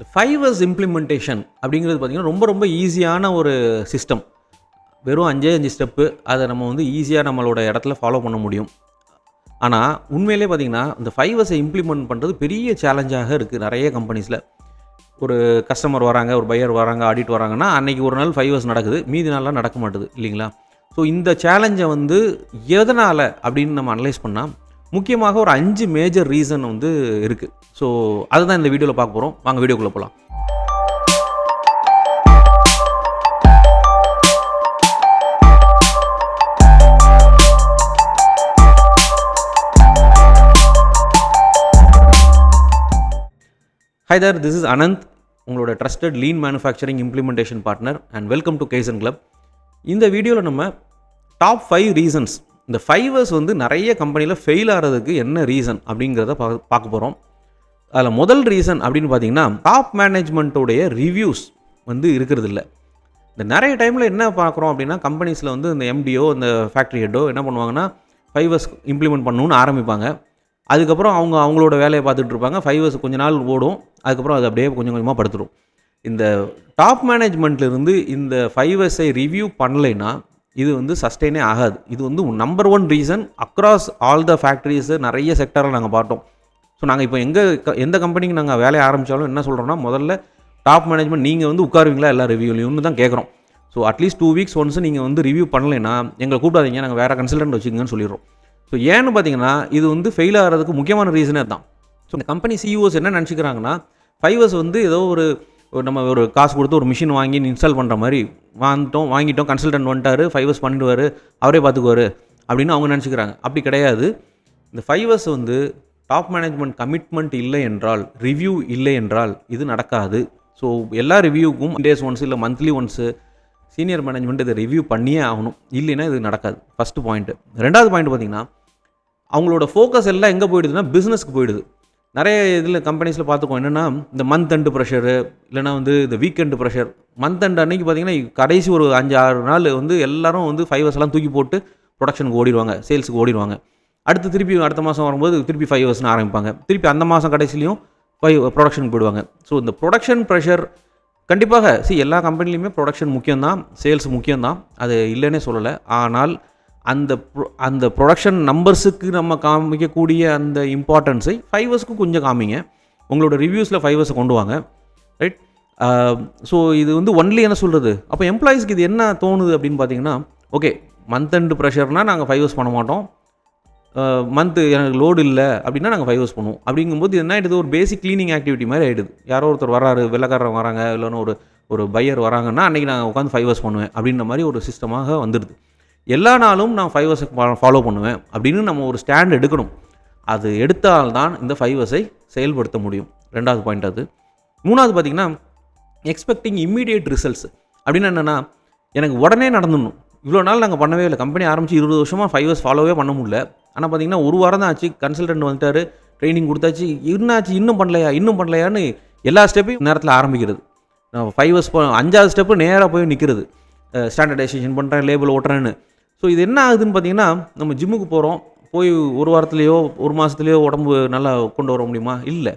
இந்த 5S implementation அப்படிங்கிறது பார்த்திங்கன்னா ரொம்ப ரொம்ப ஈஸியான ஒரு சிஸ்டம். வெறும் 5 ஸ்டெப்பு அதை நம்ம வந்து ஈஸியாக நம்மளோட இடத்துல ஃபாலோ பண்ண முடியும். ஆனால் உண்மையிலே பார்த்திங்கன்னா இந்த 5Sஐ இம்ப்ளிமெண்ட் பண்ணுறது பெரிய சேலஞ்சாக இருக்குது நிறைய கம்பெனிஸில். ஒரு கஸ்டமர் வராங்க, ஒரு பையர் வராங்க, ஆடிட் வராங்கன்னா அன்றைக்கி ஒரு நாள் 5S நடக்குது, மீதி நாள்லாம் நடக்க மாட்டுது இல்லைங்களா? ஸோ இந்த சேலஞ்சை வந்து எதனால் அப்படின்னு நம்ம அனலைஸ் பண்ணால் முக்கியமாக ஒரு 5 மேஜர் ரீசன் வந்து இருக்குது. ஸோ அதுதான் இந்த வீடியோவில் பார்க்க போகிறோம். வாங்க வீடியோக்குள்ளே போகலாம். Hi there, this is Ananth, உங்களோட trusted lean manufacturing implementation partner and welcome to kaizen club. இந்த வீடியோவில் நம்ம டாப் 5 ரீசன்ஸ், இந்த 5S வந்து நிறைய கம்பெனியில் ஃபெயில் ஆகிறதுக்கு என்ன ரீசன் அப்படிங்கிறத பார்க்க போகிறோம். அதில் முதல் ரீசன் அப்படின்னு பார்த்தீங்கன்னா டாப் மேனேஜ்மெண்ட்டோடைய ரிவ்யூஸ் வந்து இருக்கிறது இல்லை. இந்த நிறைய டைமில் என்ன பார்க்குறோம் அப்படின்னா கம்பெனிஸில் வந்து இந்த எம்டிஓ இந்த ஃபேக்ட்ரி ஹெட்டோ என்ன பண்ணுவாங்கன்னா 5S இம்ப்ளிமெண்ட் பண்ணணும்னு ஆரம்பிப்பாங்க. அதுக்கப்புறம் அவங்களோட வேலையை பார்த்துட்டு இருப்பாங்க. 5S கொஞ்ச நாள் ஓடும், அதுக்கப்புறம் அது அப்படியே கொஞ்சம் கொஞ்சமாக படுத்துடும். இந்த டாப் மேனேஜ்மெண்ட்லேருந்து இந்த 5Sஐ ரிவ்யூ பண்ணலைன்னா இது வந்து சஸ்டெயினே ஆகாது. இது வந்து number 1 reason across all the factories நிறைய செக்டரில் நாங்கள் பார்த்தோம். ஸோ நாங்கள் இப்போ எந்த கம்பெனிக்கு நாங்கள் வேலையை ஆரம்பித்தாலும் என்ன சொல்கிறோம்னா முதல்ல டாப் மேனேஜ்மெண்ட் நீங்கள் வந்து உட்காருவீங்களா எல்லா ரிவ்யூலையும்னு தான் கேட்குறோம். ஸோ அட்லீஸ்ட் 2 வீக்ஸ் ஒன்ஸ் நீங்கள் வந்து ரிவ்யூ பண்ணலைன்னா எங்களை கூப்பிடாதீங்க, நாங்கள் வேறு கன்சல்டன்ட் வச்சுக்கங்கன்னு சொல்லிடுறோம். ஸோ ஏன்னு பார்த்தீங்கன்னா இது வந்து ஃபெயில் ஆகிறதுக்கு முக்கியமான ரீசனே தான். ஸோ இந்த கம்பெனி சிஇஓஸ் என்ன நினச்சிக்கிறாங்கன்னா 5S வந்து ஏதோ ஒரு நம்ம ஒரு காசு கொடுத்து ஒரு மிஷின் வாங்கி இன்ஸ்டால் பண்ணுற மாதிரி வாங்கிட்டோம் கன்சல்டன்ட் வந்துட்டார், 5S பண்ணிடுவார், அவரே பார்த்துக்குவார் அப்படின்னு அவங்க நினச்சிக்கிறாங்க. அப்படி கிடையாது. இந்த 5S வந்து டாப் மேனேஜ்மெண்ட் கமிட்மெண்ட் இல்லை என்றால், ரிவ்யூ இல்லை என்றால் இது நடக்காது. ஸோ எல்லா ரிவ்யூக்கும் டேஸ் ஒன்ஸ் இல்லை மந்த்லி ஒன்ஸு சீனியர் மேனேஜ்மெண்ட் இதை ரிவ்யூ பண்ணியே ஆகணும், இல்லைன்னா இது நடக்காது. First point. ரெண்டாவது பாயிண்ட் பார்த்திங்கன்னா அவங்களோட ஃபோக்கஸ் எல்லாம் எங்கே போயிடுதுன்னா பிஸ்னஸ்க்கு போயிடுது. நிறைய இதில் கம்பெனிஸில் பார்த்துக்கோம் என்னென்னா இந்த மந்த் எண்டு ப்ரெஷரு, இல்லைனா வந்து இந்த வீக்கெண்டு ப்ரெஷர். மந்த் எண்டு அன்றைக்கி பார்த்திங்கன்னா கடைசி ஒரு 5-6 நாள் வந்து எல்லோரும் வந்து 5S எல்லாம் தூக்கி போட்டு ப்ரொடக்ஷனுக்கு ஓடிடுவாங்க, சேல்ஸுக்கு ஓடிடுவாங்க. திருப்பி அடுத்த மாதம் வரும்போது திருப்பி 5Sன்னு ஆரம்பிப்பாங்க. திருப்பி அந்த மாதம் கடைசிலையும் ப்ரொடக்ஷனுக்கு போயிடுவாங்க. ஸோ இந்த ப்ரொடக்ஷன் ப்ரெஷர் கண்டிப்பாக எல்லா கம்பெனிலையுமே ப்ரொடக்ஷன் முக்கியம்தான், சேல்ஸ் முக்கியம்தான், அது இல்லைன்னே சொல்லலை. ஆனால் அந்த ப்ரொடக்ஷன் நம்பர்ஸுக்கு நம்ம காமிக்கக்கூடிய அந்த இம்பார்ட்டன்ஸை 5Sக்கு கொஞ்சம் காமிங்க. உங்களோட ரிவ்யூஸில் 5S கொண்டு வாங்க, ரைட்? ஸோ இது வந்து ஒன்லி என்ன சொல்கிறது, அப்போ எம்ப்ளாயீஸ்க்கு இது என்ன தோணுது அப்படின்னு பார்த்தீங்கன்னா, ஓகே மந்த் எண்டு ப்ரெஷர்னால் நாங்கள் 5S பண்ண மாட்டோம், மந்த்து எனக்கு லோடு இல்லை அப்படின்னா நாங்கள் 5S பண்ணுவோம். அப்படிங்கும்போது என்ன ஆகிடுது, ஒரு பேசிக் க்ளீனிங் ஆக்டிவிட்டி மாதிரி ஆகிடுது. யாரோ ஒருத்தர் வராரு, வெள்ளைக்காரங்க வராங்க, இல்லைன்னா ஒரு பையர் வராங்கன்னா அன்றைக்கி நாங்கள் உட்காந்து 5S பண்ணுவேன் அப்படின்ற மாதிரி ஒரு சிஸ்டமாக வந்துடுது. எல்லா நாளும் நான் 5S ஃபாலோ பண்ணுவேன் அப்படின்னு நம்ம ஒரு ஸ்டாண்ட் எடுக்கணும். அது எடுத்தால்தான் இந்த 5Sஐ செயல்படுத்த முடியும். ரெண்டாவது பாயிண்ட் அது. மூணாவது பார்த்திங்கன்னா எக்ஸ்பெக்டிங் இம்மீடியட் ரிசல்ட்ஸ் அப்படின்னு என்னென்னா எனக்கு உடனே நடந்துடணும். இவ்வளோ நாள் நாங்கள் பண்ணவே இல்லை, கம்பெனி ஆரம்பித்து 20 வருஷமாக 5S ஃபாலோவே பண்ண முடியல. ஆனால் பார்த்திங்கன்னா ஒரு வாரம் தான் ஆச்சு, கன்சல்டன்ட் வந்துட்டார், ட்ரைனிங் கொடுத்தாச்சு, என்னாச்சு இன்னும் பண்ணலையான்னு எல்லா ஸ்டெப்பையும் நேரத்தில் ஆரம்பிக்கிறது. 5S 5வது ஸ்டெப்பு நேராக போய் நிற்கிறது, ஸ்டாண்டர்டைசேஷன் பண்ணுறேன், லேபிள் ஓட்டுறேன்னு. ஸோ இது என்ன ஆகுதுன்னு பார்த்தீங்கன்னா நம்ம ஜிம்முக்கு போகிறோம், போய் ஒரு வாரத்துலேயோ ஒரு மாதத்துலேயோ உடம்பு நல்லா கொண்டு வர முடியுமா? இல்லை.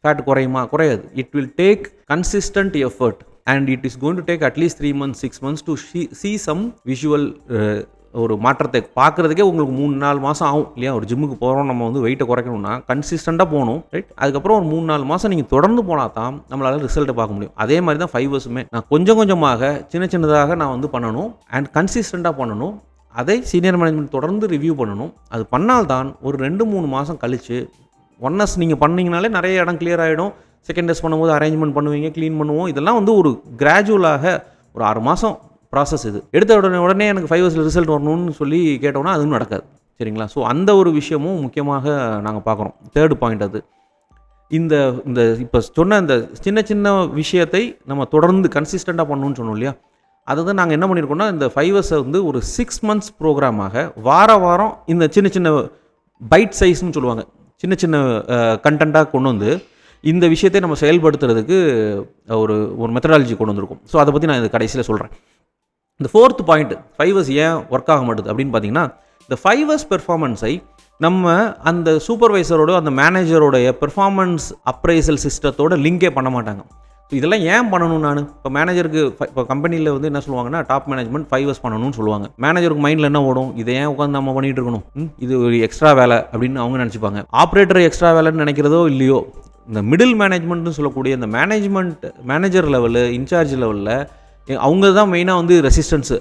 ஃபேட் குறையுமா? குறையாது. It will take consistent effort and it is going to take at least 3 months 6 months to see some visual ஒரு மாற்றத்தை பார்க்குறதுக்கே உங்களுக்கு 3-4 மாதம் ஆகும் இல்லையா? ஒரு ஜிம்முக்கு போகிறோம், நம்ம வந்து வெயிட்டை குறைக்கணும்னா கன்சிஸ்டண்ட்டாக போகணும், ரைட்? அதுக்கப்புறம் ஒரு 3-4 மாதம் நீங்கள் தொடர்ந்து போனால் தான் நம்மளால் ரிசல்ட்டை பார்க்க முடியும். அதே மாதிரி தான் 5Sமே நான் கொஞ்சமாக சின்னதாக நான் வந்து பண்ணணும் அண்ட் கன்சிஸ்டண்ட்டாக பண்ணணும். அதை சீனியர் மேனேஜ்மெண்ட் தொடர்ந்து ரிவ்யூ பண்ணணும். அது பண்ணால்தான் ஒரு 2-3 மாதம் கழித்து 1S நீங்கள் பண்ணிங்கனாலே நிறைய இடம் கிளியர் ஆகிடும். செகண்ட் S பண்ணும்போது அரேஞ்ச்மெண்ட் பண்ணுவீங்க, க்ளீன் பண்ணுவோம். இதெல்லாம் வந்து ஒரு கிராஜுவலாக ஒரு 6 மாதம் ப்ராசஸ். இது எடுத்த உடனே எனக்கு 5Sல ரிசல்ட் வரணும்னு சொல்லி கேட்டோம்னா அதுவும் நடக்காது, சரிங்களா? ஸோ அந்த ஒரு விஷயமும் முக்கியமாக நாங்கள் பார்க்குறோம். தேர்டு பாயிண்ட் அது. இந்த இப்போ சொன்ன இந்த சின்ன விஷயத்தை நம்ம தொடர்ந்து கன்சிஸ்டண்ட்டாக பண்ணணும்னு சொன்னோம் இல்லையா? அதை தான் நாங்கள் என்ன பண்ணியிருக்கோம்னா இந்த 5Sஐ வந்து ஒரு 6 months ப்ரோக்ராமாக வாரம் இந்த சின்ன பைட் சைஸ்ன்னு சொல்லுவாங்க, சின்ன கண்டென்ட்டாக கொண்டு வந்து இந்த விஷயத்தை நம்ம செயல்படுத்துறதுக்கு ஒரு மெத்தடாலஜி கொண்டு வந்திருக்கோம். ஸோ அதை பற்றி நான் இது கடைசியில் சொல்கிறேன். இந்த 4th பாயிண்ட் 5S ஏன் ஒர்க் ஆக மாட்டுது அப்படின்னு பார்த்தீங்கன்னா இந்த 5S பெர்ஃபார்மன்ஸை நம்ம அந்த சூப்பர்வைசரோட அந்த மேனேஜரோடைய பெர்ஃபார்மன்ஸ் அப்ரைசல் சிஸ்டத்தோட லிங்கே பண்ண மாட்டாங்க. இதெல்லாம் ஏன் பண்ணணும்? நான் இப்போ மேனேஜருக்கு இப்போ கம்பெனியில் வந்து என்ன சொல்லுவாங்கன்னா, டாப் மேனேஜ்மெண்ட் 5 இயர்ஸ் பண்ணணும்னு சொல்லுவாங்க. மேனேஜருக்கு மைண்டில் என்ன ஓடும்? இதை ஏன் உட்காந்து நம்ம பண்ணிகிட்டு இருக்கணும், இது ஒரு எக்ஸ்ட்ரா வேலை அப்படின்னு அவங்க நினச்சிப்பாங்க. ஆப்ரேட்டர் எக்ஸ்ட்ரா வேலைன்னு நினைக்கிறதோ இல்லையோ, இந்த மிடில் மேனேஜ்மெண்ட்னு சொல்லக்கூடிய இந்த மேனேஜர் லெவலு, இன்சார்ஜ் லெவலில் அவங்க தான் மெயினாக வந்து ரெசிஸ்டன்ஸு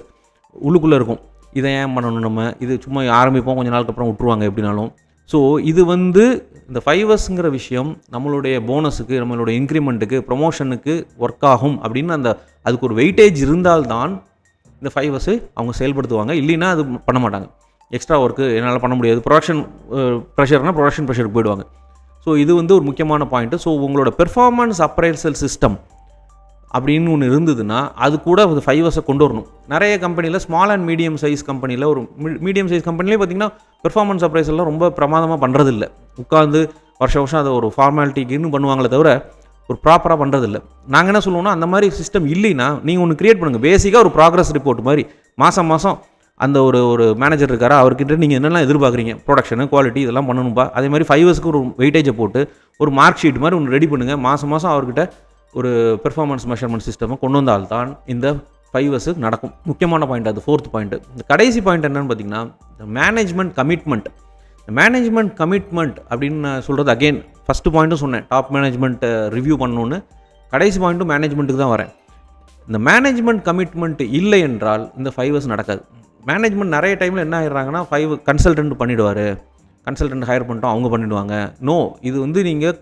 உள்ளுக்குள்ளே இருக்கும். இதை ஏன் பண்ணணும், நம்ம இது சும்மா ஆரம்பிப்போம், கொஞ்சம் நாளுக்கு அப்புறம் விட்ருவாங்க எப்படினாலும். ஸோ இது வந்து இந்த 5 இயர்ஸுங்கிற விஷயம் நம்மளுடைய போனஸுக்கு, நம்மளுடைய இன்க்ரிமெண்ட்டுக்கு, ப்ரொமோஷனுக்கு ஒர்க் ஆகும் அப்படின்னு அதுக்கு ஒரு வெயிட்டேஜ் இருந்தால்தான் இந்த 5 இயர்ஸு அவங்க செயல்படுத்துவாங்க. இல்லைன்னா அது பண்ண மாட்டாங்க. எக்ஸ்ட்ரா ஒர்க்கு என்னால் பண்ண முடியாது, ப்ரொடக்ஷன் ப்ரெஷருக்கு போயிடுவாங்க. ஸோ இது வந்து ஒரு முக்கியமான பாயிண்ட்டு. ஸோ உங்களோட பெர்ஃபார்மன்ஸ் அப்ரைசல் சிஸ்டம் அப்படின்னு ஒன்று இருந்ததுன்னா அது கூட 5 இயர்ஸை கொண்டு வரணும். நிறைய கம்பெனியில் ஸ்மால் அண்ட் மீடியம் சைஸ் கம்பெனியில், ஒரு மீடியம் சைஸ் கம்பெனிலே பார்த்திங்கன்னா பெர்ஃபார்மன்ஸ் அப்ரைசல்லாம் ரொம்ப பிரமாதமாக பண்ணுறதில்ல. உட்காந்து வருஷம் அது ஒரு ஃபார்மாலிட்டிக்குன்னு பண்ணுவாங்களே தவிர ஒரு ப்ராப்பராக பண்ணுறதில்ல. நாங்கள் என்ன சொல்லுவோம்னா, அந்த மாதிரி சிஸ்டம் இல்லைன்னா நீங்கள் ஒன்று க்ரியேட் பண்ணுங்கள். பேசிக்காக ஒரு ப்ராக்ரஸ் ரிப்போர்ட் மாதிரி மாதம் அந்த ஒரு மேனேஜர் இருக்காரா, அவர்கிட்ட நீங்கள் என்னெல்லாம் எதிர்பார்க்குறீங்க, ப்ரொடக்ஷனு, குவாலிட்டி இதெல்லாம் பண்ணணும்பா. அதே மாதிரி 5 இயர்ஸ்க்கு ஒரு வெயிட்டேஜை போட்டு ஒரு மார்க் ஷீட் மாதிரி ஒன்று ரெடி பண்ணுங்கள். மாதம் அவர்கிட்ட ஒரு பெர்ஃபார்மன்ஸ் மெஷர்மெண்ட் சிஸ்டமை கொண்டு வந்தால்தான் இந்த 5 இயர்ஸுக்கு நடக்கும். முக்கியமான பாயிண்ட் அது. 4th point. இந்த கடைசி பாயிண்ட் என்னென்னு பார்த்தீங்கன்னா, இந்த மேனேஜ்மெண்ட் கமிட்மெண்ட். இந்த மேனேஜ்மெண்ட் கமிட்மெண்ட் அப்படின்னு நான் சொல்கிறது அகெயின் ஃபஸ்ட்டு பாயிண்ட்டும் சொன்னேன், டாப் மேனேஜ்மெண்ட்டை ரிவ்யூ பண்ணணுன்னு. கடைசி பாயிண்ட்டும் மேனேஜ்மெண்ட்டுக்கு தான் வரேன். இந்த மேனேஜ்மெண்ட் கமிட்மெண்ட் இல்லை என்றால் இந்த 5 இயர்ஸ் நடக்காது. மேனேஜ்மெண்ட் நிறைய டைமில் என்ன ஆகிடுறாங்கன்னா, 5 கன்சல்டன்ட் பண்ணிவிடுவார், கன்சல்டன்ட் ஹையர் பண்ணிட்டோம் அவங்க பண்ணிவிடுவாங்க. நோ, இது வந்து நீங்கள்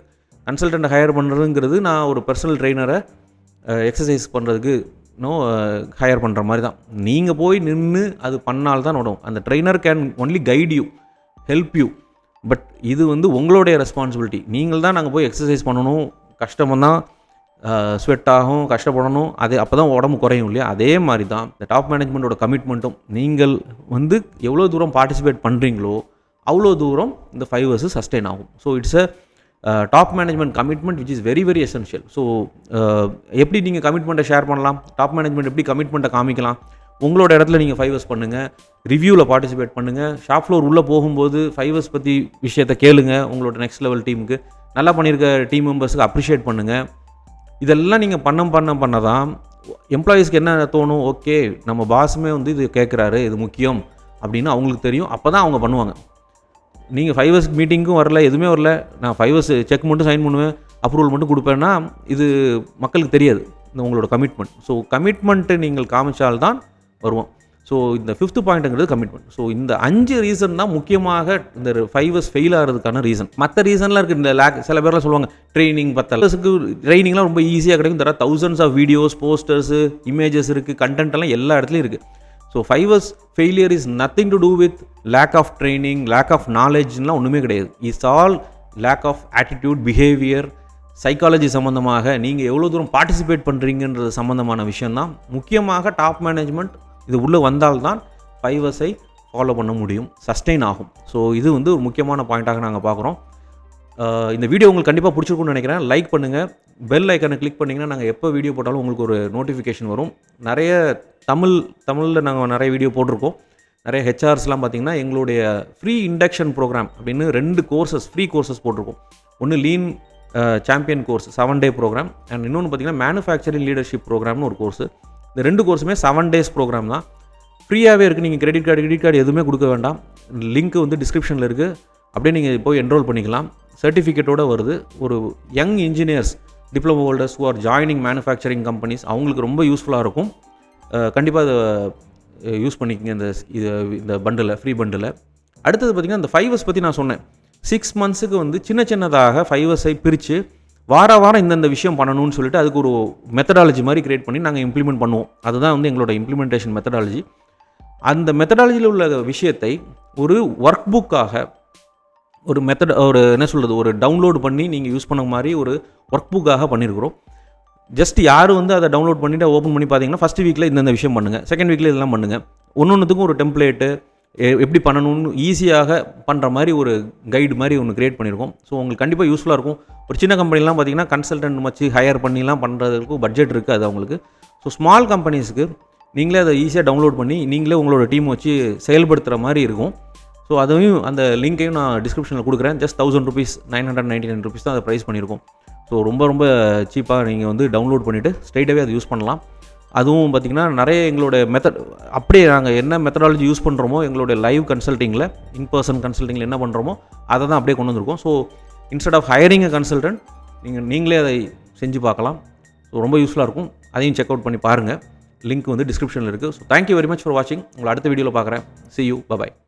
கன்சல்டன்ட் ஹையர் பண்ணுறதுங்கிறது நான் ஒரு பர்சனல் ட்ரெயினரை எக்ஸசைஸ் பண்ணுறதுக்கு ஹையர் பண்ணுற மாதிரி தான். நீங்கள் போய் நின்று அது பண்ணால்தான் வரும். அந்த trainer can only guide you, help you. But இது வந்து உங்களுடைய ரெஸ்பான்சிபிலிட்டி. நீங்கள் தான் நாங்கள் போய் எக்ஸசைஸ் பண்ணணும், கஷ்டமாக தான், ஸ்வெட் ஆகும், கஷ்டப்படணும். அப்போ தான் உடம்பு குறையும் இல்லையா? அதே மாதிரி தான் இந்த டாப் மேனேஜ்மெண்ட்டோட கமிட்மெண்ட்டும். நீங்கள் வந்து எவ்வளோ தூரம் பார்ட்டிசிபேட் பண்ணுறீங்களோ அவ்வளோ தூரம் இந்த 5 இயர்ஸு சஸ்டெயின் ஆகும். So it's top management commitment which is very very essential. So எப்படி நீங்கள் கமிட்மெண்ட்டை ஷேர் பண்ணலாம், டாப் மேனேஜ்மெண்ட் எப்படி கமிட்மெண்ட்டை காமிக்கலாம்? உங்களோட இடத்துல நீங்கள் 5 இயர்ஸ் பண்ணுங்கள், ரிவ்யூவில் பார்ட்டிசிபேட் பண்ணுங்கள், ஷாப் ஃப்ளோர் உள்ளே போகும்போது 5 இயர்ஸ் பற்றி விஷயத்தை கேளுங்க. உங்களோட நெக்ஸ்ட் லெவல் டீமுக்கு நல்லா பண்ணியிருக்க டீம் மெம்பர்ஸுக்கு அப்ரிஷியேட் பண்ணுங்கள். இதெல்லாம் நீங்கள் பண்ண தான் எம்ப்ளாயீஸ்க்கு என்ன தோணும், ஓகே நம்ம பாஸுமே வந்து இது கேட்குறாரு, இது முக்கியம் அப்படின்னு அவங்களுக்கு தெரியும். அப்போ தான் அவங்க பண்ணுவாங்க. நீங்கள் 5 இயர்ஸ் மீட்டிங்கும் வரல, எதுவுமே வரல, நான் 5 இயர்ஸ் செக் மட்டும் சைன் பண்ணுவேன், அப்ரூவல் மட்டும் கொடுப்பேன்னா இது மக்களுக்கு தெரியாது இந்த உங்களோட கமிட்மெண்ட். ஸோ கமிட்மெண்ட்டு நீங்கள் காமிச்சால்தான் வருவோம். ஸோ இந்த 5th பாயிண்ட்டுங்கிறது கமிட்மெண்ட். ஸோ இந்த 5 ரீசன் தான் முக்கியமாக இந்த 5 இயர்ஸ் ஃபெயில் ஆகிறதுக்கான ரீசன். மற்ற ரீசன்லாம் இருக்குது. இந்த சில பேர்லாம் சொல்லுவாங்க ட்ரைனிங் 10 இயர்ஸுக்கு ட்ரைனிங்லாம் ரொம்ப ஈஸியாக கிடைக்கும். தர thousands of videos, posters, images இருக்குது, கண்டென்ட் எல்லாம் எல்லா இடத்துலையும் இருக்குது. So 5 years failure is nothing to do with lack of training, lack of நாலேஜ்லாம் ஒன்றுமே கிடையாது. It's all lack of attitude, behaviour, psychology சம்மந்தமாக நீங்கள் எவ்வளோ தூரம் பார்ட்டிசிபேட் பண்ணுறீங்கன்றது சம்மந்தமான விஷயந்தான். முக்கியமாக டாப் மேனேஜ்மெண்ட் இது உள்ளே வந்தால்தான் 5 இயர்ஸை ஃபாலோ பண்ண முடியும், சஸ்டெயின் ஆகும். ஸோ இது வந்து ஒரு முக்கியமான பாயிண்ட்டாக நாங்கள் பார்க்குறோம். இந்த வீடியோ உங்களுக்கு கண்டிப்பாக பிடிச்சிருக்குன்னு நினைக்கிறேன். லைக் பண்ணுங்கள், பெல் ஐக்கனை கிளிக் பண்ணிங்கன்னா நாங்கள் எப்போ வீடியோ போட்டாலும் உங்களுக்கு ஒரு நோட்டிஃபிகேஷன் வரும். நிறைய தமிழில் நாங்கள் நிறைய வீடியோ போட்டிருக்கோம். நிறைய ஹெச்ஆர்ஸ்லாம் பார்த்திங்கன்னா எங்களுடைய ஃப்ரீ இண்டக்ஷன் ப்ரோக்ராம் அப்படின்னு 2 கோர்சஸ், ஃப்ரீ கோர்சஸ் போட்டிருக்கோம். ஒன்று lean champion course 7 day programme, and இன்னொன்று பார்த்திங்கன்னா மேனுஃபேக்சரிங் லீடர்ஷிப் ப்ரோக்ராம்னு ஒரு கோர்ஸு. இந்த 2 கோர்ஸுமே 7 டேஸ் ப்ரோக்ராம் தான், ஃப்ரீயாகவே இருக்குது. நீங்கள் கிரெடிட் கார்டு எதுவுமே கொடுக்க வேண்டாம். லிங்க் வந்து டிஸ்கிரிப்ஷனில் இருக்குது, அப்படியே நீங்கள் போய் என்ரோல் பண்ணிக்கலாம். சர்டிஃபிகேட்டோடு வருது. ஒரு young engineers, diploma holders who are joining manufacturing companies அவங்களுக்கு ரொம்ப யூஸ்ஃபுல்லாக இருக்கும். கண்டிப்பாக அதை யூஸ் பண்ணிக்கங்க இந்த பண்டில், ஃப்ரீ பண்டில். அடுத்தது பார்த்திங்கன்னா இந்த 5 இயர்ஸ் பற்றி நான் சொன்னேன். 6 மந்த்ஸுக்கு வந்து சின்னதாக 5 இயர்ஸை பிரித்து வாரம் இந்தந்த விஷயம் பண்ணணும்னு சொல்லிட்டு அதுக்கு ஒரு மெத்தடாலஜி மாதிரி கிரியேட் பண்ணி நாங்கள் இம்ப்ளிமெண்ட் பண்ணுவோம். அதுதான் வந்து எங்களோட இம்ப்ளிமெண்டேஷன் மெத்தடாலஜி. அந்த மெத்தடாலஜியில் உள்ள விஷயத்தை ஒரு ஒர்க் புக்காக ஒரு என்ன சொல்கிறது, ஒரு டவுன்லோடு பண்ணி நீங்கள் யூஸ் பண்ண மாதிரி ஒரு ஒர்க் புக்காக பண்ணியிருக்கிறோம். ஜஸ்ட் யாரும் வந்து அதை டவுன்லோட் பண்ணிவிட்டு ஓப்பன் பண்ணி பார்த்தீங்கன்னா ஃபஸ்ட் வீக்கில் இந்த விஷயம் பண்ணுங்கள், செகண்ட் வீக்கில் இதெல்லாம் பண்ணுங்கள், ஒன்றுத்துக்கும் ஒரு டெம்ப்ளேட்டு எப்படி பண்ணணும்னு ஈஸியாக பண்ணுற மாதிரி ஒரு கைடு மாதிரி ஒன்று க்ரியேட் பண்ணியிருக்கோம். ஸோ உங்களுக்கு கண்டிப்பாக யூஸ்ஃபுல்லாக இருக்கும். ஒரு சின்ன கம்பெனிலாம் பார்த்திங்கன்னா கன்சல்டன்ட் வச்சு ஹையர் பண்ணிலாம் பண்ணுறதுக்கு பட்ஜெட் இருக்குது அது அவங்களுக்கு. ஸோ ஸ்மால் கம்பெனிஸ்க்கு நீங்களே அதை ஈஸியாக டவுன்லோட் பண்ணி நீங்களே உங்களோட டீம் வச்சு செயல்படுத்துகிற மாதிரி இருக்கும். ஸோ அதையும் அந்த லிங்க்கையும் நான் டிஸ்கிரிப்ஷனில் கொடுக்குறேன். ஜஸ்ட் 1000 ருபீஸ், 999 ருபீஸ் தான் அதை ப்ரைஸ் பண்ணியிருக்கோம். ஸோ ரொம்ப ரொம்ப சீப்பாக நீங்கள் வந்து டவுன்லோட் பண்ணிவிட்டு ஸ்ட்ரைட்டாகவே அதை யூஸ் பண்ணலாம். அதுவும் பார்த்திங்கன்னா நிறைய எங்களோட மெத்தட் அப்படியே நாங்கள் என்ன மெத்தடாலஜி யூஸ் பண்ணுறோமோ எங்களுடைய லைவ் கன்சல்ட்டிங்கில், இன்பர்சன் கன்சல்ட்டிங்கில் என்ன பண்ணுறோமோ அதை தான் அப்படியே கொண்டு வந்திருக்கோம். So instead of hiring a consultant நீங்களே அதை செஞ்சு பார்க்கலாம். ஸோ ரொம்ப யூஸ்ஃபுல்லாக இருக்கும். அதையும் செக் அவுட் பண்ணி பாருங்கள். லிங்க் வந்து டிஸ்கிரிப்ஷனில் இருக்குது. So thank you very much for வாட்சிங். உங்களை அடுத்த வீடியோவில் பார்க்குறேன். See you. Bye bye.